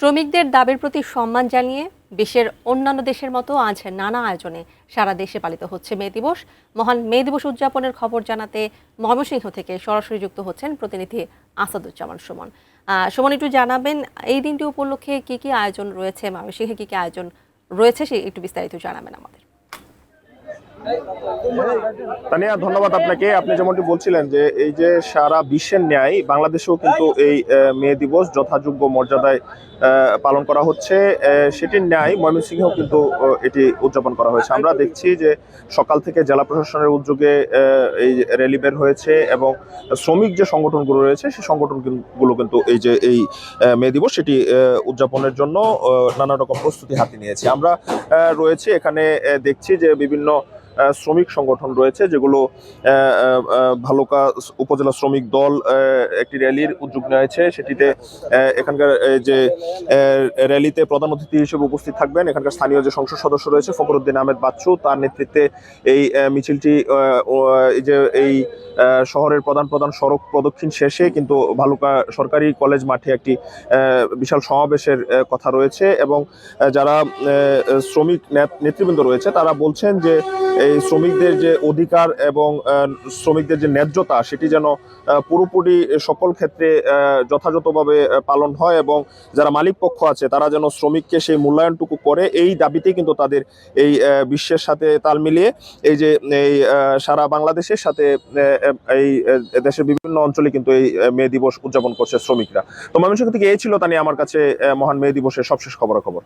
শ্রমিকদের দাবির প্রতি সম্মান জানিয়ে বিশ্বের অন্যান্য দেশের মতো আজ নানা আয়োজনে সারা দেশে পালিত হচ্ছে মে দিবস। মহান মে দিবস উদযাপনের খবর জানাতে ময়মনসিংহ থেকে সরাসরি যুক্ত হচ্ছেন প্রতিনিধি আসাদুজ্জামান সুমন। সুমন, একটু জানাবেন এই দিনটি উপলক্ষে কি কি আয়োজন রয়েছে, ময়মনসিংহে কি কি আয়োজন রয়েছে সে একটু বিস্তারিত জানাবেন আমাদের। তানিয়া, ধন্যবাদ আপনাকে। আপনি যেমনটি বলছিলেন যে এই যে সারা বিশ্বের ন্যায় বাংলাদেশেও কিন্তু এই মে দিবস যথাযোগ্য মর্যাদায় পালন করা হচ্ছে, সেটির ন্যায় ময়মনসিংহেও কিন্তু এটি উদযাপন করা হয়েছে। আমরা দেখছি যে সকাল থেকে জেলা প্রশাসনের উদ্যোগে এই র্যালি বের হয়েছে এবং শ্রমিক যে সংগঠনগুলো রয়েছে সেই সংগঠনগুলো কিন্তু এই যে এই মে দিবস সেটি উদযাপনের জন্য নানা রকম প্রস্তুতি হাতে নিয়েছে। আমরা রয়েছে এখানে দেখছি যে বিভিন্ন শ্রমিক সংগঠন রয়েছে যেগুলো ভালুকা উপজেলা শ্রমিক দল একটি র্যালির উদ্যোগ নিয়েছে। সেটিতে এখানকার যে র্যালিতে প্রধান অতিথি হিসেবে উপস্থিত থাকবেন এখানকার স্থানীয় যে সংসদ সদস্য রয়েছে ফখরুদ্দিন আহমেদ বাচ্চু, তার নেতৃত্বে এই মিছিলটি এই যে এই শহরের প্রধান প্রধান সড়ক প্রদক্ষিণ শেষে কিন্তু ভালুকা সরকারি কলেজ মাঠে একটি বিশাল সমাবেশের কথা রয়েছে এবং যারা শ্রমিক নেতৃবৃন্দ রয়েছে তারা বলছেন যে এই শ্রমিকদের যে অধিকার এবং শ্রমিকদের যে ন্যায্যতা সেটি যেন পুরোপুরি সকল ক্ষেত্রে যথাযথভাবে পালন হয় এবং যারা মালিক পক্ষ আছে তারা যেন শ্রমিককে সেই মূল্যায়নটুকু করে, এই দাবিতেই কিন্তু তাদের এই বিশ্বের সাথে তাল মিলিয়ে এই যে এই সারা বাংলাদেশের সাথে এই দেশের বিভিন্ন অঞ্চলে কিন্তু এই মে দিবস উদযাপন করছে শ্রমিকরা। তো ময়মনসিংহ থেকে এই ছিল তা নিয়ে আমার কাছে মহান মে দিবসের সবশেষ খবরাখবর।